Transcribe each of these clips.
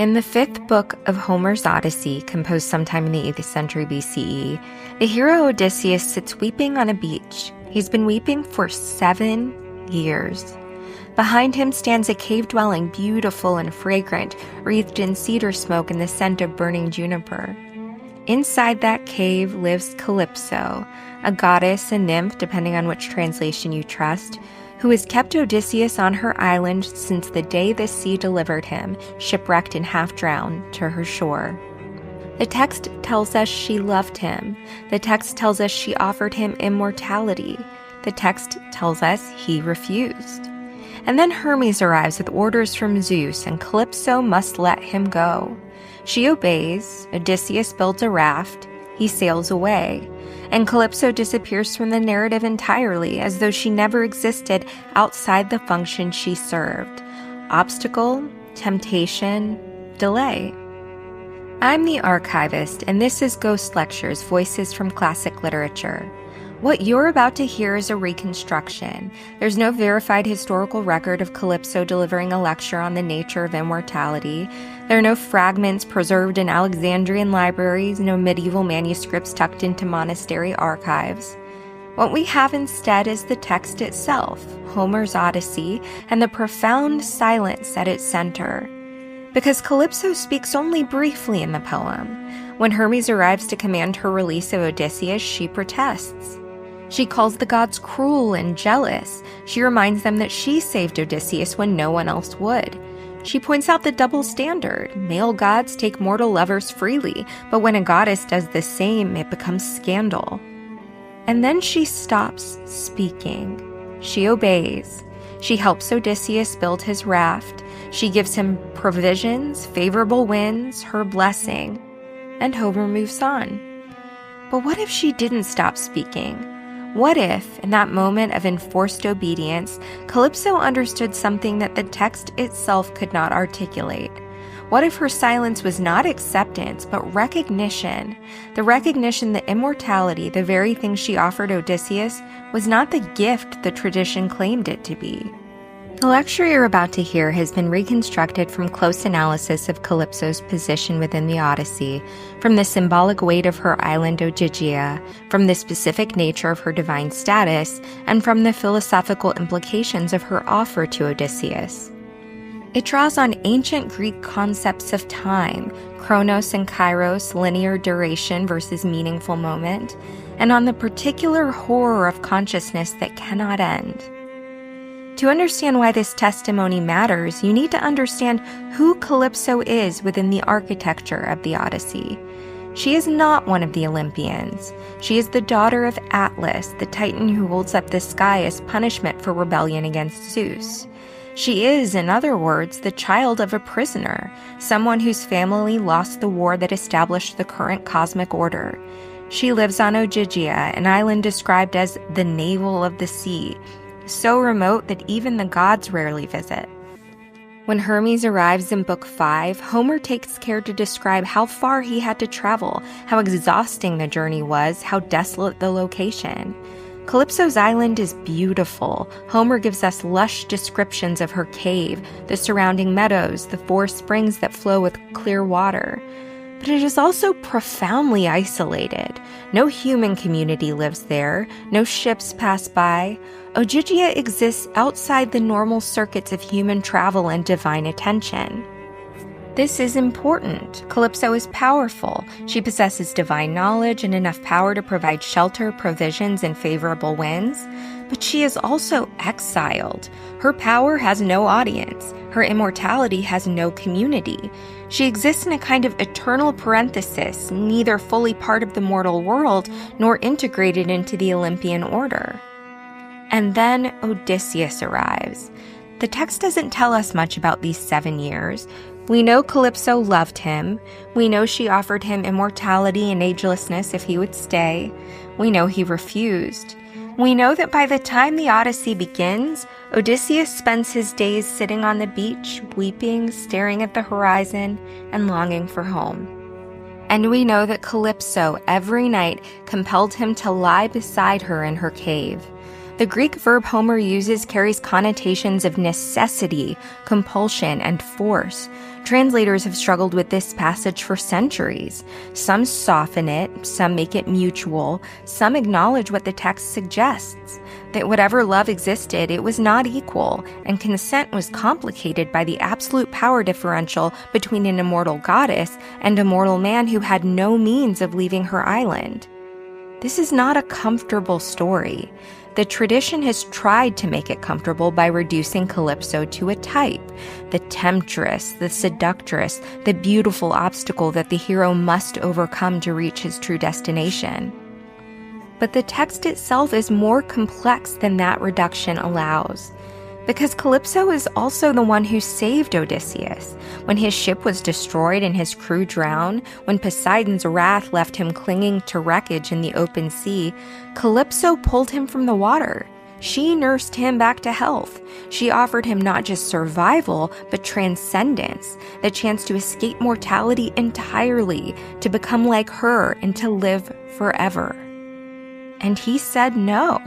In the fifth book of Homer's Odyssey, composed sometime in the 8th century BCE, the hero Odysseus sits weeping on a beach. He's been weeping for 7 years. Behind him stands a cave dwelling, beautiful and fragrant, wreathed in cedar smoke and the scent of burning juniper. Inside that cave lives Calypso, a goddess, a nymph, depending on which translation you trust, who has kept Odysseus on her island since the day the sea delivered him, shipwrecked and half-drowned, to her shore. The text tells us she loved him. The text tells us she offered him immortality. The text tells us he refused. And then Hermes arrives with orders from Zeus, and Calypso must let him go. She obeys. Odysseus builds a raft. He sails away. And Calypso disappears from the narrative entirely, as though she never existed outside the function she served. Obstacle, temptation, delay. I'm the archivist, and this is Ghost Lectures, Voices from Classic Literature. What you're about to hear is a reconstruction. There's no verified historical record of Calypso delivering a lecture on the nature of immortality. There are no fragments preserved in Alexandrian libraries, no medieval manuscripts tucked into monastery archives. What we have instead is the text itself, Homer's Odyssey, and the profound silence at its center. Because Calypso speaks only briefly in the poem. When Hermes arrives to command her release of Odysseus, she protests. She calls the gods cruel and jealous. She reminds them that she saved Odysseus when no one else would. She points out the double standard. Male gods take mortal lovers freely, but when a goddess does the same, it becomes scandal. And then she stops speaking. She obeys. She helps Odysseus build his raft. She gives him provisions, favorable winds, her blessing. And Homer moves on. But what if she didn't stop speaking? What if, in that moment of enforced obedience, Calypso understood something that the text itself could not articulate? What if her silence was not acceptance, but recognition? The recognition that immortality, the very thing she offered Odysseus, was not the gift the tradition claimed it to be. The lecture you're about to hear has been reconstructed from close analysis of Calypso's position within the Odyssey, from the symbolic weight of her island Ogygia, from the specific nature of her divine status, and from the philosophical implications of her offer to Odysseus. It draws on ancient Greek concepts of time, chronos and kairos, linear duration versus meaningful moment, and on the particular horror of consciousness that cannot end. To understand why this testimony matters, you need to understand who Calypso is within the architecture of the Odyssey. She is not one of the Olympians. She is the daughter of Atlas, the titan who holds up the sky as punishment for rebellion against Zeus. She is, in other words, the child of a prisoner, someone whose family lost the war that established the current cosmic order. She lives on Ogygia, an island described as the navel of the sea, so remote that even the gods rarely visit. When Hermes arrives in Book 5, Homer takes care to describe how far he had to travel, how exhausting the journey was, how desolate the location. Calypso's island is beautiful. Homer gives us lush descriptions of her cave, the surrounding meadows, the 4 springs that flow with clear water. But it is also profoundly isolated. No human community lives there. No ships pass by. Ogygia exists outside the normal circuits of human travel and divine attention. This is important. Calypso is powerful. She possesses divine knowledge and enough power to provide shelter, provisions, and favorable winds. But she is also exiled. Her power has no audience. Her immortality has no community. She exists in a kind of eternal parenthesis, neither fully part of the mortal world nor integrated into the Olympian order. And then Odysseus arrives. The text doesn't tell us much about these 7 years. We know Calypso loved him. We know she offered him immortality and agelessness if he would stay. We know he refused. We know that by the time the Odyssey begins, Odysseus spends his days sitting on the beach, weeping, staring at the horizon, and longing for home. And we know that Calypso every night compelled him to lie beside her in her cave. The Greek verb Homer uses carries connotations of necessity, compulsion, and force. Translators have struggled with this passage for centuries. Some soften it, some make it mutual, some acknowledge what the text suggests, that whatever love existed, it was not equal, and consent was complicated by the absolute power differential between an immortal goddess and a mortal man who had no means of leaving her island. This is not a comfortable story. The tradition has tried to make it comfortable by reducing Calypso to a type, the temptress, the seductress, the beautiful obstacle that the hero must overcome to reach his true destination. But the text itself is more complex than that reduction allows, because Calypso is also the one who saved Odysseus. When his ship was destroyed and his crew drowned, when Poseidon's wrath left him clinging to wreckage in the open sea, Calypso pulled him from the water. She nursed him back to health. She offered him not just survival, but transcendence, the chance to escape mortality entirely, to become like her and to live forever. And he said no.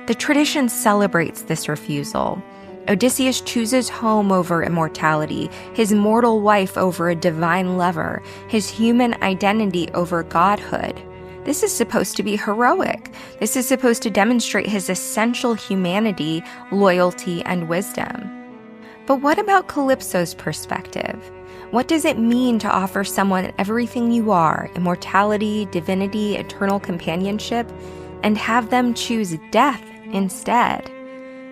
The tradition celebrates this refusal. Odysseus chooses home over immortality, his mortal wife over a divine lover, his human identity over godhood. This is supposed to be heroic. This is supposed to demonstrate his essential humanity, loyalty, and wisdom. But what about Calypso's perspective? What does it mean to offer someone everything you are, immortality, divinity, eternal companionship, and have them choose death instead?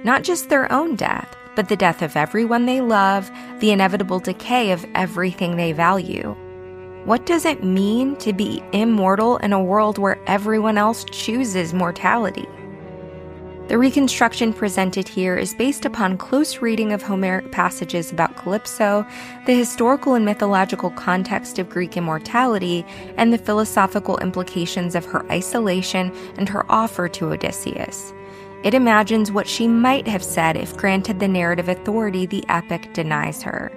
Not just their own death, but the death of everyone they love, the inevitable decay of everything they value. What does it mean to be immortal in a world where everyone else chooses mortality? The reconstruction presented here is based upon close reading of Homeric passages about Calypso, the historical and mythological context of Greek immortality, and the philosophical implications of her isolation and her offer to Odysseus. It imagines what she might have said if granted the narrative authority the epic denies her.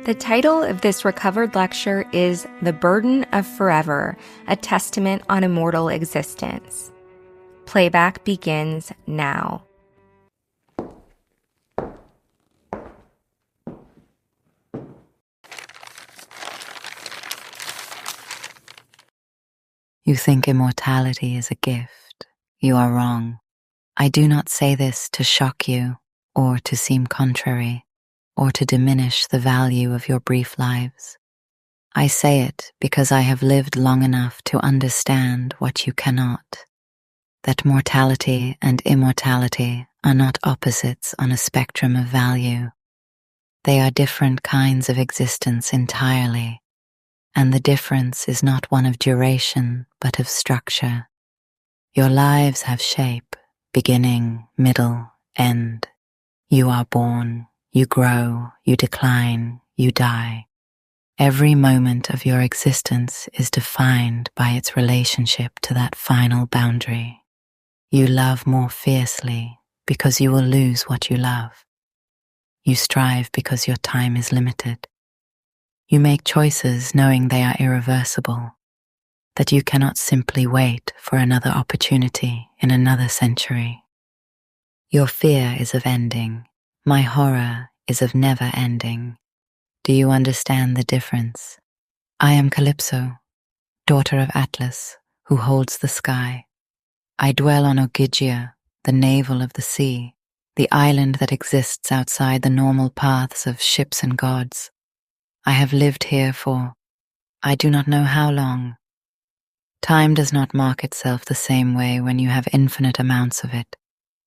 The title of this recovered lecture is The Burden of Forever, a Testament on Immortal Existence. Playback begins now. You think immortality is a gift. You are wrong. I do not say this to shock you, or to seem contrary, or to diminish the value of your brief lives. I say it because I have lived long enough to understand what you cannot. That mortality and immortality are not opposites on a spectrum of value. They are different kinds of existence entirely, and the difference is not one of duration, but of structure. Your lives have shape, beginning, middle, end. You are born, you grow, you decline, you die. Every moment of your existence is defined by its relationship to that final boundary. You love more fiercely because you will lose what you love. You strive because your time is limited. You make choices knowing they are irreversible, that you cannot simply wait for another opportunity in another century. Your fear is of ending. My horror is of never ending. Do you understand the difference? I am Calypso, daughter of Atlas, who holds the sky. I dwell on Ogygia, the navel of the sea, the island that exists outside the normal paths of ships and gods. I have lived here for, I do not know how long. Time does not mark itself the same way when you have infinite amounts of it.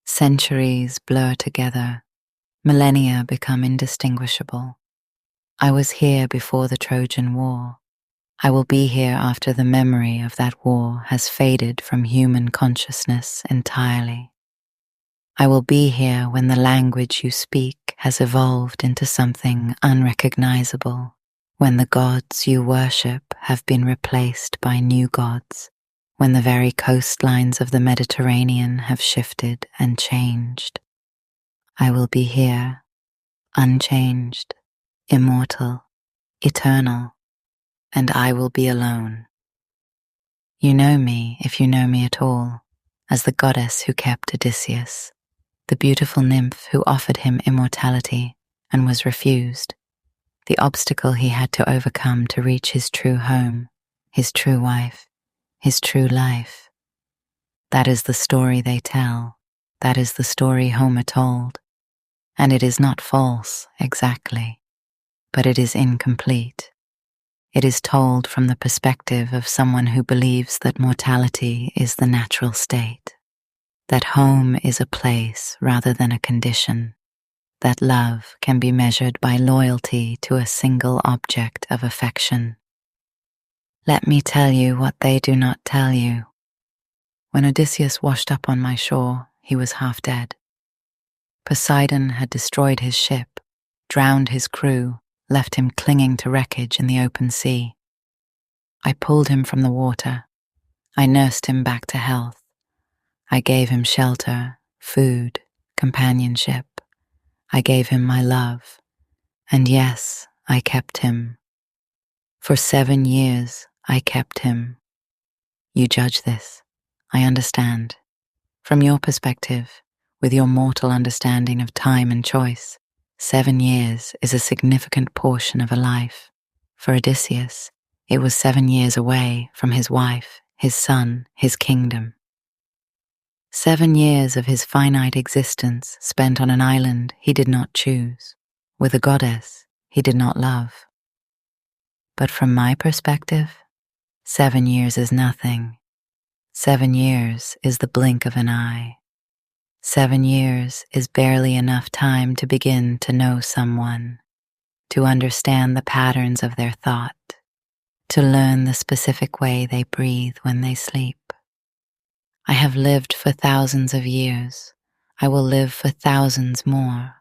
Centuries blur together. Millennia become indistinguishable. I was here before the Trojan War. I will be here after the memory of that war has faded from human consciousness entirely. I will be here when the language you speak has evolved into something unrecognizable, when the gods you worship have been replaced by new gods, when the very coastlines of the Mediterranean have shifted and changed. I will be here, unchanged, immortal, eternal, and I will be alone. You know me if you know me at all. as the goddess who kept Odysseus, the beautiful nymph who offered him immortality and was refused, the obstacle he had to overcome to reach his true home, his true wife, his true life. That is the story they tell. That is the story Homer told. And it is not false, exactly, but it is incomplete. It is told from the perspective of someone who believes that mortality is the natural state, that home is a place rather than a condition, that love can be measured by loyalty to a single object of affection. Let me tell you what they do not tell you. When Odysseus washed up on my shore, he was half dead. Poseidon had destroyed his ship, drowned his crew, left him clinging to wreckage in the open sea. I pulled him from the water. I nursed him back to health. I gave him shelter, food, companionship. I gave him my love. And yes, I kept him. For 7 years, I kept him. You judge this. I understand. From your perspective, with your mortal understanding of time and choice, 7 years is a significant portion of a life. For Odysseus, it was 7 years away from his wife, his son, his kingdom. 7 years of his finite existence spent on an island he did not choose, with a goddess he did not love. But from my perspective, 7 years is nothing. 7 years is the blink of an eye. 7 years is barely enough time to begin to know someone, to understand the patterns of their thought, to learn the specific way they breathe when they sleep. I have lived for thousands of years. I will live for thousands more.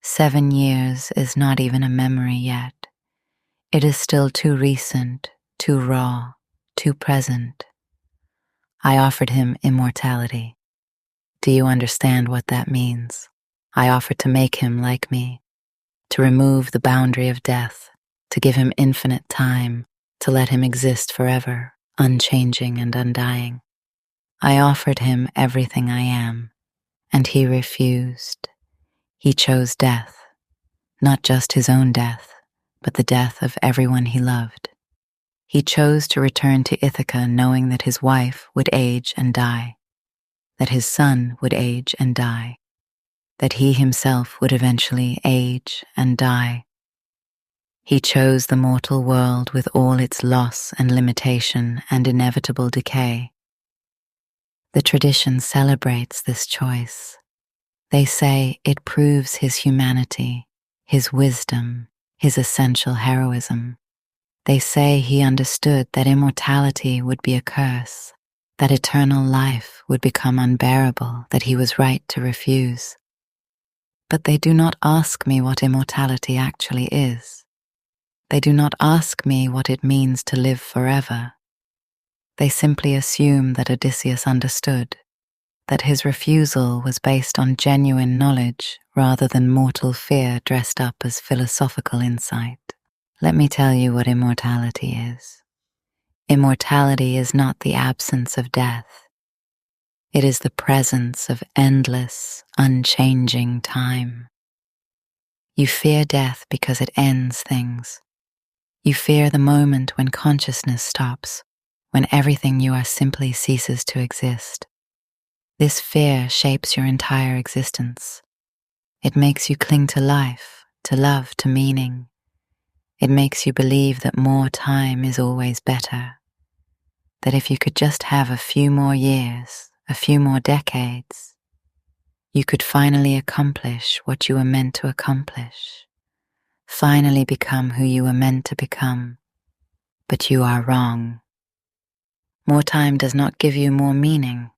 7 years is not even a memory yet. It is still too recent, too raw, too present. I offered him immortality. Do you understand what that means? I offered to make him like me, to remove the boundary of death, to give him infinite time, to let him exist forever, unchanging and undying. I offered him everything I am, and he refused. He chose death, not just his own death, but the death of everyone he loved. He chose to return to Ithaca knowing that his wife would age and die, that his son would age and die, that he himself would eventually age and die. He chose the mortal world with all its loss and limitation and inevitable decay. The tradition celebrates this choice. They say it proves his humanity, his wisdom, his essential heroism. They say he understood that immortality would be a curse, that eternal life would become unbearable, that he was right to refuse. But they do not ask me what immortality actually is. They do not ask me what it means to live forever. They simply assume that Odysseus understood, that his refusal was based on genuine knowledge rather than mortal fear dressed up as philosophical insight. Let me tell you what immortality is. Immortality is not the absence of death. It is the presence of endless, unchanging time. You fear death because it ends things. You fear the moment when consciousness stops, when everything you are simply ceases to exist. This fear shapes your entire existence. It makes you cling to life, to love, to meaning. It makes you believe that more time is always better, that if you could just have a few more years, a few more decades, you could finally accomplish what you were meant to accomplish, finally become who you were meant to become. But you are wrong. More time does not give you more meaning.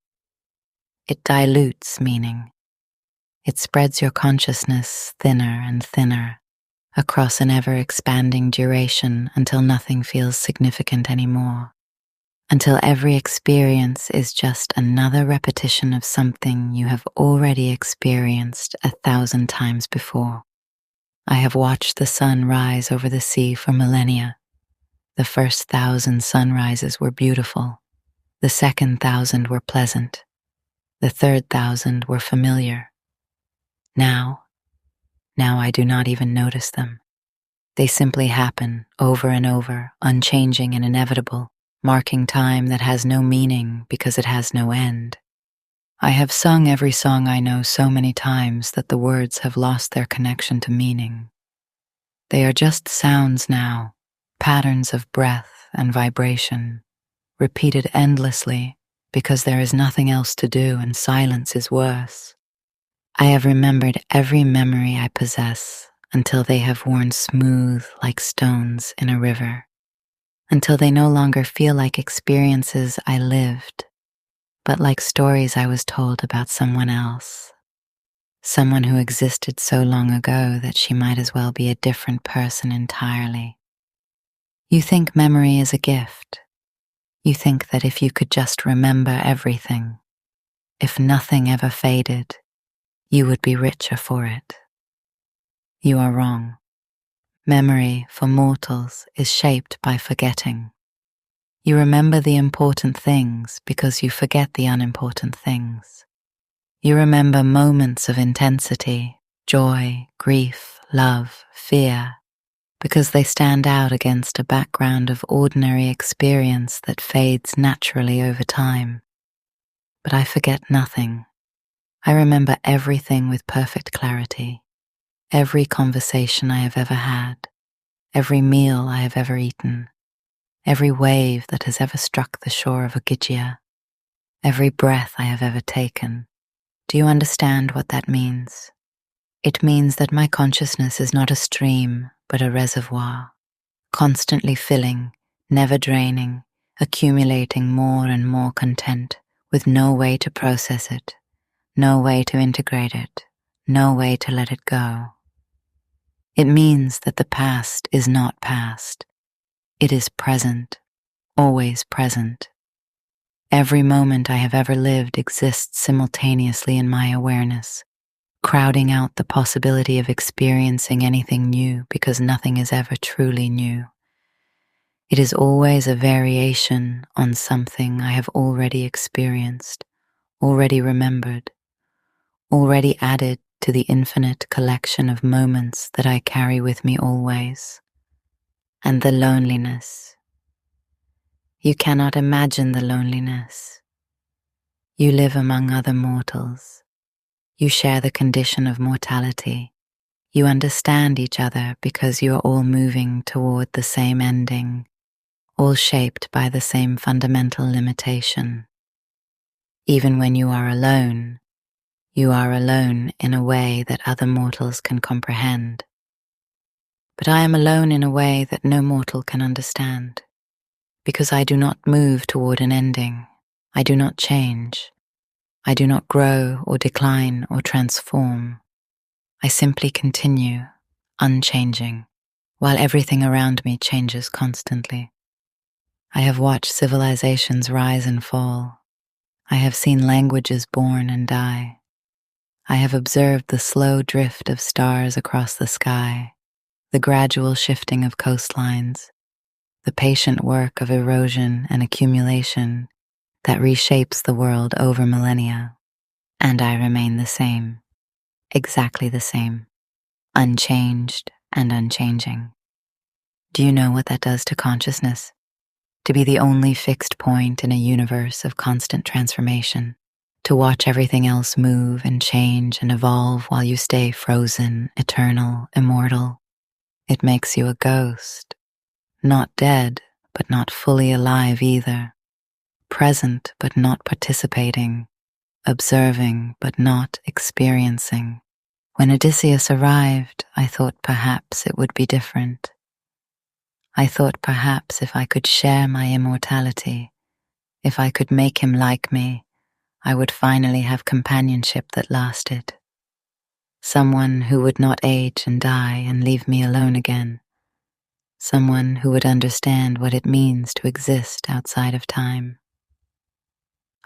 It dilutes meaning. It spreads your consciousness thinner and thinner across an ever-expanding duration until nothing feels significant anymore, until every experience is just another repetition of something you have already experienced 1,000 times before. I have watched the sun rise over the sea for millennia. The first 1,000 sunrises were beautiful. The second 1,000 were pleasant. The third 1,000 were familiar. Now I do not even notice them. They simply happen over and over, unchanging and inevitable, marking time that has no meaning because it has no end. I have sung every song I know so many times that the words have lost their connection to meaning. They are just sounds now, patterns of breath and vibration, repeated endlessly because there is nothing else to do and silence is worse. I have remembered every memory I possess until they have worn smooth like stones in a river, until they no longer feel like experiences I lived, but like stories I was told about someone else, someone who existed so long ago that she might as well be a different person entirely. You think memory is a gift. You think that if you could just remember everything, if nothing ever faded, you would be richer for it. You are wrong. Memory for mortals is shaped by forgetting. You remember the important things because you forget the unimportant things. You remember moments of intensity, joy, grief, love, fear, because they stand out against a background of ordinary experience that fades naturally over time. But I forget nothing. I remember everything with perfect clarity. Every conversation I have ever had, every meal I have ever eaten, every wave that has ever struck the shore of Ogygia, every breath I have ever taken. Do you understand what that means? It means that my consciousness is not a stream, but a reservoir, constantly filling, never draining, accumulating more and more content, with no way to process it, no way to integrate it, no way to let it go. It means that the past is not past. It is present, always present. Every moment I have ever lived exists simultaneously in my awareness, crowding out the possibility of experiencing anything new because nothing is ever truly new. It is always a variation on something I have already experienced, already remembered, already added to the infinite collection of moments that I carry with me always. And the loneliness. You cannot imagine the loneliness. You live among other mortals. You share the condition of mortality. You understand each other because you are all moving toward the same ending, all shaped by the same fundamental limitation. Even when you are alone in a way that other mortals can comprehend. But I am alone in a way that no mortal can understand, because I do not move toward an ending. I do not change. I do not grow or decline or transform. I simply continue, unchanging, while everything around me changes constantly. I have watched civilizations rise and fall. I have seen languages born and die. I have observed the slow drift of stars across the sky, the gradual shifting of coastlines, the patient work of erosion and accumulation that reshapes the world over millennia. And I remain the same, exactly the same, unchanged and unchanging. Do you know what that does to consciousness? To be the only fixed point in a universe of constant transformation, to watch everything else move and change and evolve while you stay frozen, eternal, immortal. It makes you a ghost, not dead, but not fully alive either, present but not participating, observing but not experiencing. When Odysseus arrived, I thought perhaps it would be different. I thought perhaps if I could share my immortality, if I could make him like me, I would finally have companionship that lasted. Someone who would not age and die and leave me alone again. Someone who would understand what it means to exist outside of time.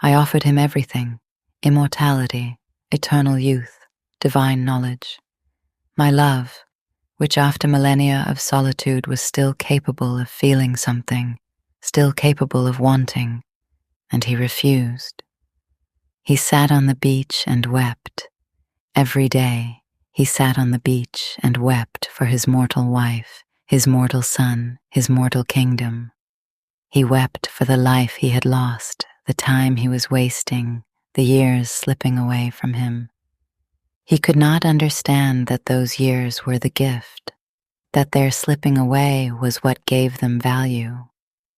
I offered him everything: immortality, eternal youth, divine knowledge. My love, which after millennia of solitude was still capable of feeling something, still capable of wanting, and he refused. He sat on the beach and wept. Every day, he sat on the beach and wept for his mortal wife, his mortal son, his mortal kingdom. He wept for the life he had lost, the time he was wasting, the years slipping away from him. He could not understand that those years were the gift, that their slipping away was what gave them value,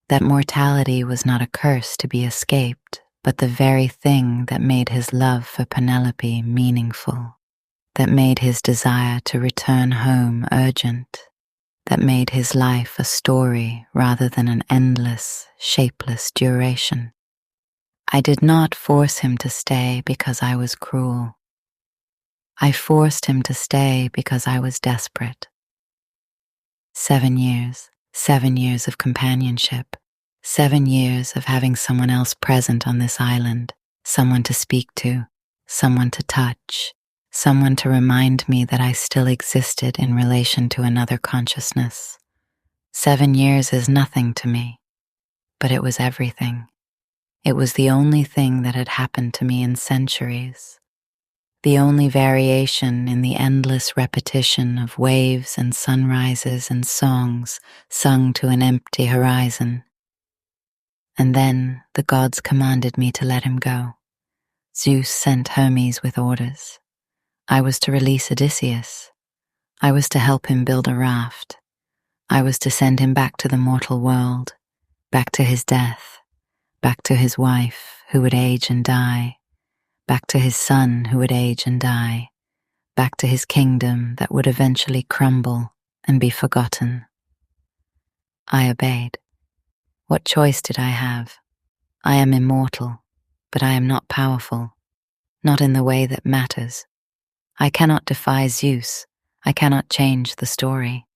that mortality was not a curse to be escaped, but the very thing that made his love for Penelope meaningful, that made his desire to return home urgent, that made his life a story rather than an endless, shapeless duration. I did not force him to stay because I was cruel. I forced him to stay because I was desperate. 7 years of companionship, 7 years of having someone else present on this island, someone to speak to, someone to touch, someone to remind me that I still existed in relation to another consciousness. 7 years is nothing to me, but it was everything. It was the only thing that had happened to me in centuries, the only variation in the endless repetition of waves and sunrises and songs sung to an empty horizon. And then the gods commanded me to let him go. Zeus sent Hermes with orders. I was to release Odysseus. I was to help him build a raft. I was to send him back to the mortal world, back to his death, back to his wife who would age and die, back to his son who would age and die, back to his kingdom that would eventually crumble and be forgotten. I obeyed. What choice did I have? I am immortal, but I am not powerful, not in the way that matters. I cannot defy Zeus. I cannot change the story.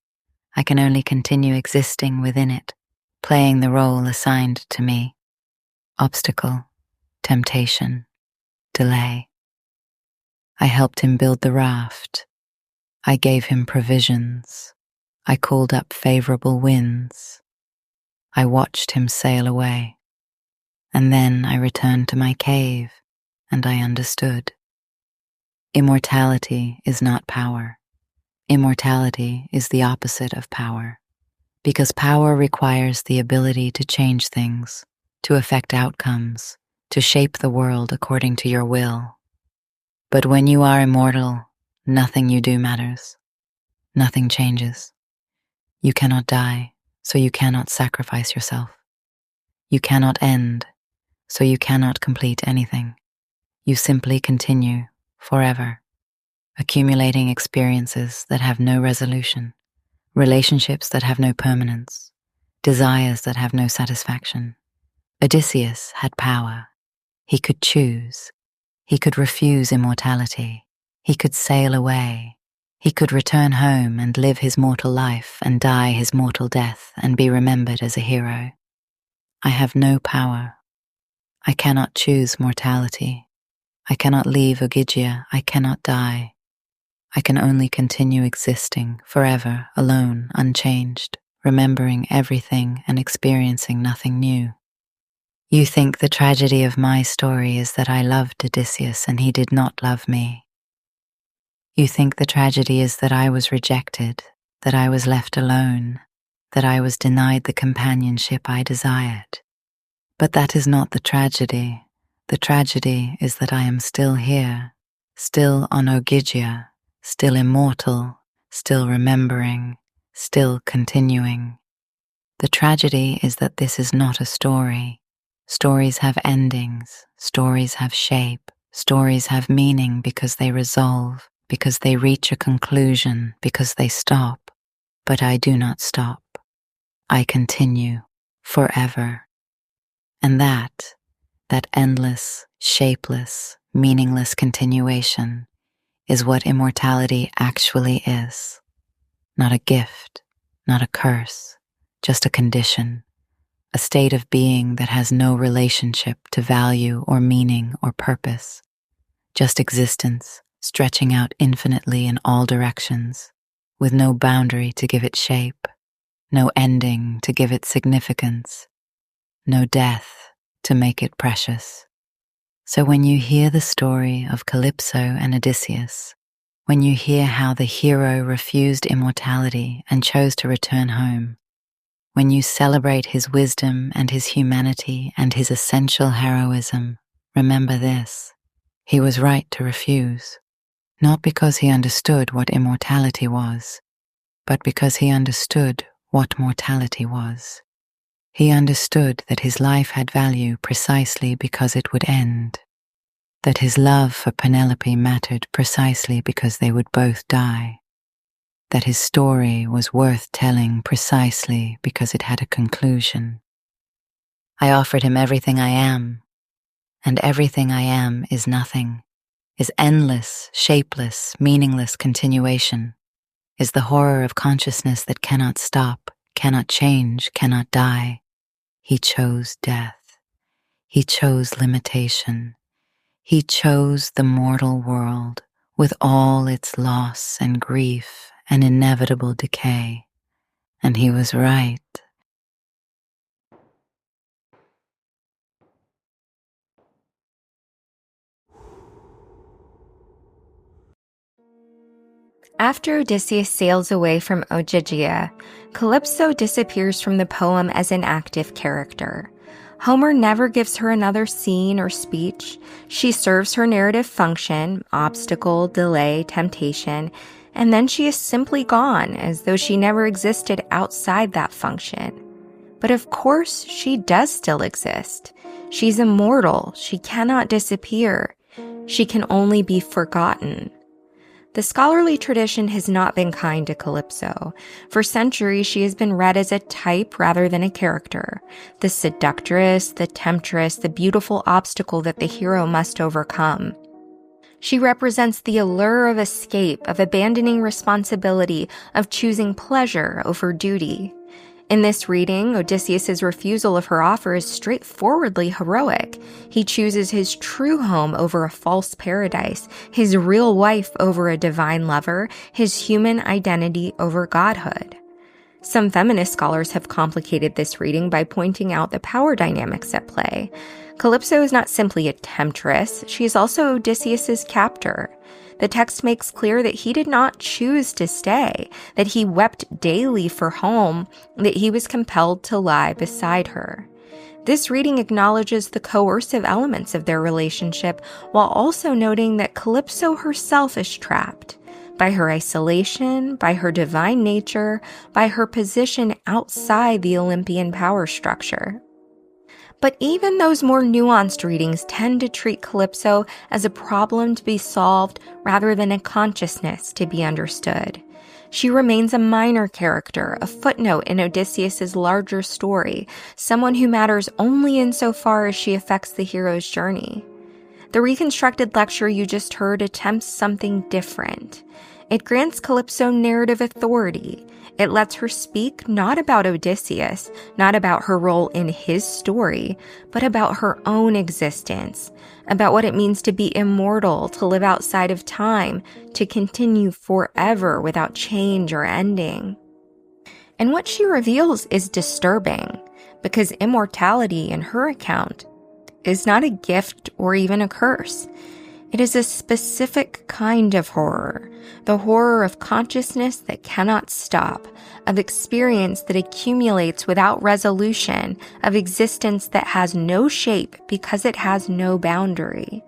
I can only continue existing within it, playing the role assigned to me. Obstacle, temptation, delay. I helped him build the raft. I gave him provisions. I called up favorable winds. I watched him sail away. And then I returned to my cave, and I understood. Immortality is not power. Immortality is the opposite of power, because power requires the ability to change things, to affect outcomes, to shape the world according to your will. But when you are immortal, nothing you do matters. Nothing changes. You cannot die, so you cannot sacrifice yourself. You cannot end, so you cannot complete anything. You simply continue forever, accumulating experiences that have no resolution, relationships that have no permanence, desires that have no satisfaction. Odysseus had power. He could choose. He could refuse immortality. He could sail away. He could return home and live his mortal life and die his mortal death and be remembered as a hero. I have no power. I cannot choose mortality. I cannot leave Ogygia. I cannot die. I can only continue existing forever, alone, unchanged, remembering everything and experiencing nothing new. You think the tragedy of my story is that I loved Odysseus and he did not love me. You think the tragedy is that I was rejected, that I was left alone, that I was denied the companionship I desired. But that is not the tragedy. The tragedy is that I am still here, still on Ogygia, still immortal, still remembering, still continuing. The tragedy is that this is not a story. Stories have endings, stories have shape, stories have meaning because they resolve, because they reach a conclusion, because they stop. But I do not stop. I continue forever. And that endless, shapeless, meaningless continuation is what immortality actually is. Not a gift, not a curse, just a condition, a state of being that has no relationship to value or meaning or purpose, just existence stretching out infinitely in all directions, with no boundary to give it shape, no ending to give it significance, no death to make it precious. So when you hear the story of Calypso and Odysseus, when you hear how the hero refused immortality and chose to return home, when you celebrate his wisdom and his humanity and his essential heroism, remember this: he was right to refuse, not because he understood what immortality was, but because he understood what mortality was. He understood that his life had value precisely because it would end, that his love for Penelope mattered precisely because they would both die, that his story was worth telling precisely because it had a conclusion. I offered him everything I am, and everything I am is nothing, is endless, shapeless, meaningless continuation, is the horror of consciousness that cannot stop, cannot change, cannot die. He chose death. He chose limitation. He chose the mortal world with all its loss and grief and inevitable decay. And he was right. After Odysseus sails away from Ogygia, Calypso disappears from the poem as an active character. Homer never gives her another scene or speech. She serves her narrative function, obstacle, delay, temptation, and then she is simply gone, as though she never existed outside that function. But of course, she does still exist. She's immortal. She cannot disappear. She can only be forgotten. The scholarly tradition has not been kind to Calypso. For centuries, she has been read as a type rather than a character, the seductress, the temptress, the beautiful obstacle that the hero must overcome. She represents the allure of escape, of abandoning responsibility, of choosing pleasure over duty. In this reading, Odysseus' refusal of her offer is straightforwardly heroic. He chooses his true home over a false paradise, his real wife over a divine lover, his human identity over godhood. Some feminist scholars have complicated this reading by pointing out the power dynamics at play. Calypso is not simply a temptress, she is also Odysseus' captor. The text makes clear that he did not choose to stay, that he wept daily for home, that he was compelled to lie beside her. This reading acknowledges the coercive elements of their relationship while also noting that Calypso herself is trapped by her isolation, by her divine nature, by her position outside the Olympian power structure. But even those more nuanced readings tend to treat Calypso as a problem to be solved rather than a consciousness to be understood. She remains a minor character, a footnote in Odysseus' larger story, someone who matters only insofar as she affects the hero's journey. The reconstructed lecture you just heard attempts something different. It grants Calypso narrative authority. It lets her speak not about Odysseus, not about her role in his story, but about her own existence, about what it means to be immortal, to live outside of time, to continue forever without change or ending. And what she reveals is disturbing, because immortality in her account is not a gift or even a curse. It is a specific kind of horror, the horror of consciousness that cannot stop, of experience that accumulates without resolution, of existence that has no shape because it has no boundary.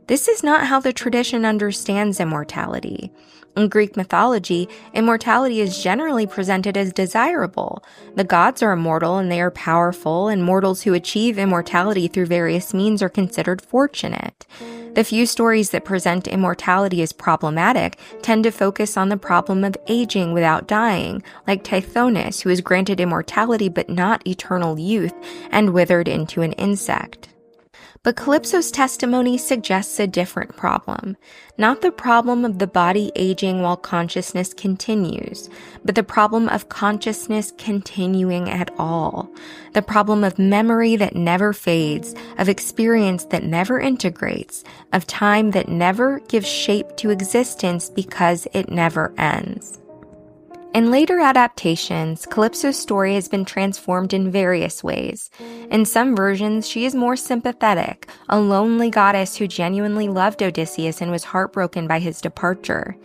This is not how the tradition understands immortality. In Greek mythology, immortality is generally presented as desirable. The gods are immortal and they are powerful, and mortals who achieve immortality through various means are considered fortunate. The few stories that present immortality as problematic tend to focus on the problem of aging without dying, like Tithonus, who is granted immortality but not eternal youth, and withered into an insect. But Calypso's testimony suggests a different problem. Not the problem of the body aging while consciousness continues, but the problem of consciousness continuing at all. The problem of memory that never fades, of experience that never integrates, of time that never gives shape to existence because it never ends. In later adaptations, Calypso's story has been transformed in various ways. In some versions, she is more sympathetic, a lonely goddess who genuinely loved Odysseus and was heartbroken by his departure.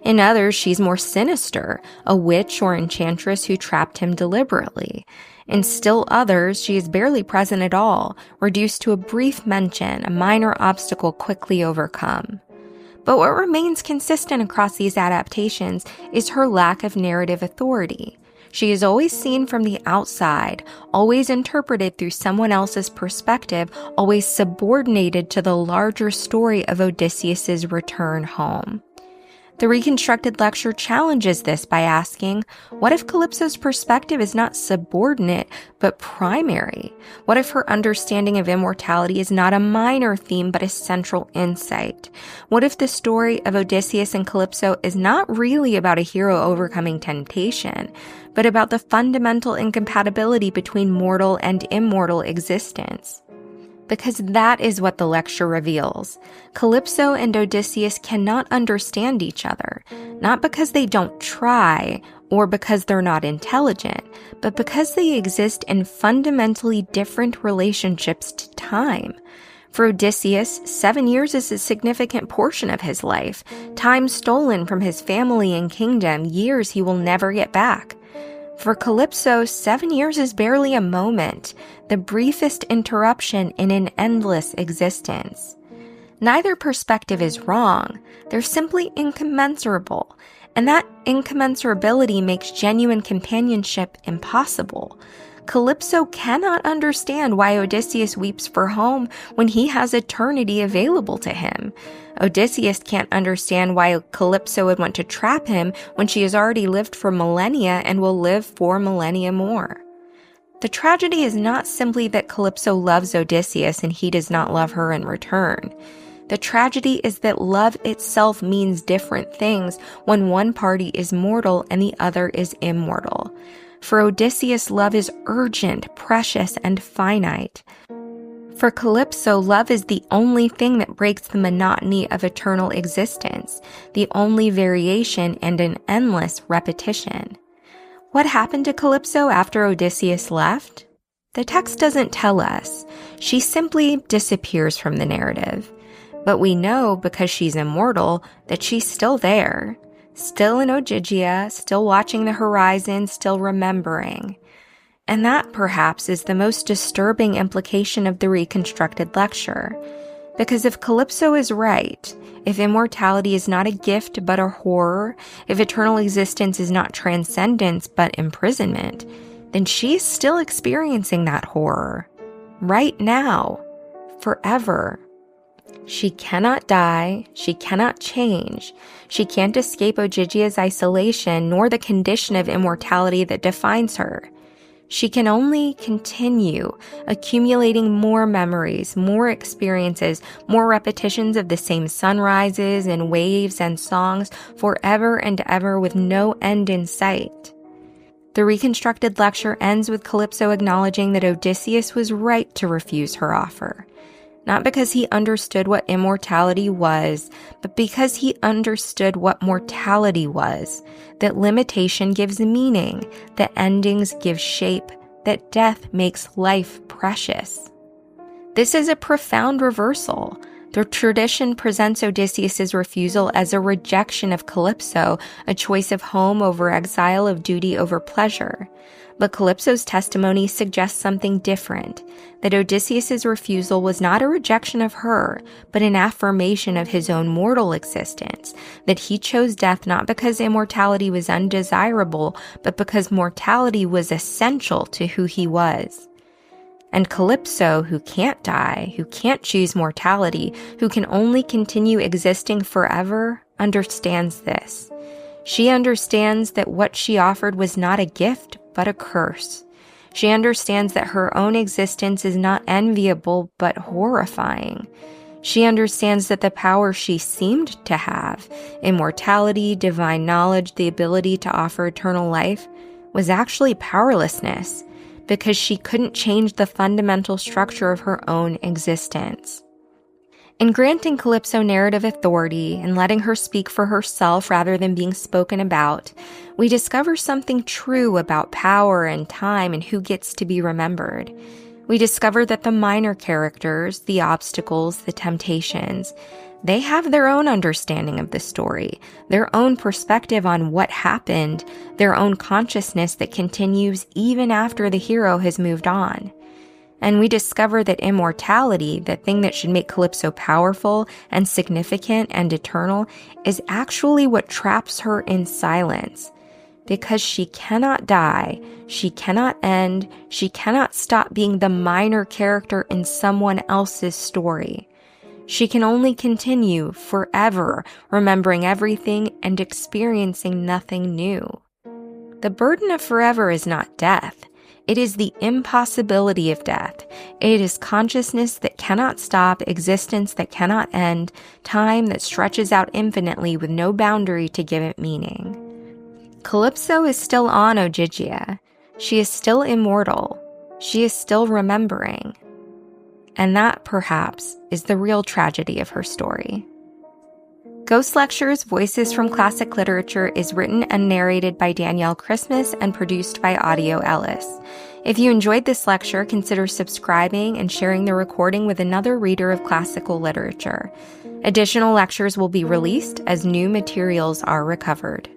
In others, she's more sinister, a witch or enchantress who trapped him deliberately. In still others, she is barely present at all, reduced to a brief mention, a minor obstacle quickly overcome. But what remains consistent across these adaptations is her lack of narrative authority. She is always seen from the outside, always interpreted through someone else's perspective, always subordinated to the larger story of Odysseus's return home. The reconstructed lecture challenges this by asking, what if Calypso's perspective is not subordinate, but primary? What if her understanding of immortality is not a minor theme, but a central insight? What if the story of Odysseus and Calypso is not really about a hero overcoming temptation, but about the fundamental incompatibility between mortal and immortal existence? Because that is what the lecture reveals. Calypso and Odysseus cannot understand each other, not because they don't try or because they're not intelligent, but because they exist in fundamentally different relationships to time. For Odysseus, 7 years is a significant portion of his life, time stolen from his family and kingdom, years he will never get back. For Calypso, 7 years is barely a moment, the briefest interruption in an endless existence. Neither perspective is wrong, they're simply incommensurable, and that incommensurability makes genuine companionship impossible. Calypso cannot understand why Odysseus weeps for home when he has eternity available to him. Odysseus can't understand why Calypso would want to trap him when she has already lived for millennia and will live for millennia more. The tragedy is not simply that Calypso loves Odysseus and he does not love her in return. The tragedy is that love itself means different things when one party is mortal and the other is immortal. For Odysseus, love is urgent, precious, and finite. For Calypso, love is the only thing that breaks the monotony of eternal existence, the only variation and an endless repetition. What happened to Calypso after Odysseus left? The text doesn't tell us. She simply disappears from the narrative. But we know, because she's immortal, that she's still there. Still in Ogygia, still watching the horizon, still remembering. And that, perhaps, is the most disturbing implication of the reconstructed lecture. Because if Calypso is right, if immortality is not a gift but a horror, if eternal existence is not transcendence but imprisonment, then she is still experiencing that horror. Right now. Forever. She cannot die, she cannot change, she can't escape Ogygia's isolation nor the condition of immortality that defines her. She can only continue accumulating more memories, more experiences, more repetitions of the same sunrises and waves and songs forever and ever with no end in sight. The reconstructed lecture ends with Calypso acknowledging that Odysseus was right to refuse her offer. Not because he understood what immortality was, but because he understood what mortality was, that limitation gives meaning, that endings give shape, that death makes life precious. This is a profound reversal. The tradition presents Odysseus's refusal as a rejection of Calypso, a choice of home over exile, of duty over pleasure. But Calypso's testimony suggests something different, that Odysseus's refusal was not a rejection of her, but an affirmation of his own mortal existence, that he chose death not because immortality was undesirable, but because mortality was essential to who he was. And Calypso, who can't die, who can't choose mortality, who can only continue existing forever, understands this. She understands that what she offered was not a gift, but a curse. She understands that her own existence is not enviable, but horrifying. She understands that the power she seemed to have, immortality, divine knowledge, the ability to offer eternal life, was actually powerlessness, because she couldn't change the fundamental structure of her own existence. In granting Calypso narrative authority and letting her speak for herself rather than being spoken about, we discover something true about power and time and who gets to be remembered. We discover that the minor characters, the obstacles, the temptations, they have their own understanding of the story, their own perspective on what happened, their own consciousness that continues even after the hero has moved on. And we discover that immortality, the thing that should make Calypso powerful and significant and eternal, is actually what traps her in silence. Because she cannot die, she cannot end, she cannot stop being the minor character in someone else's story. She can only continue forever, remembering everything and experiencing nothing new. The burden of forever is not death. It is the impossibility of death. It is consciousness that cannot stop, existence that cannot end, time that stretches out infinitely with no boundary to give it meaning. Calypso is still on Ogygia. She is still immortal. She is still remembering. And that, perhaps, is the real tragedy of her story. Ghost Lectures Voices from Classic Literature is written and narrated by Danielle Christmas and produced by Audio Ellis. If you enjoyed this lecture, consider subscribing and sharing the recording with another reader of classical literature. Additional lectures will be released as new materials are recovered.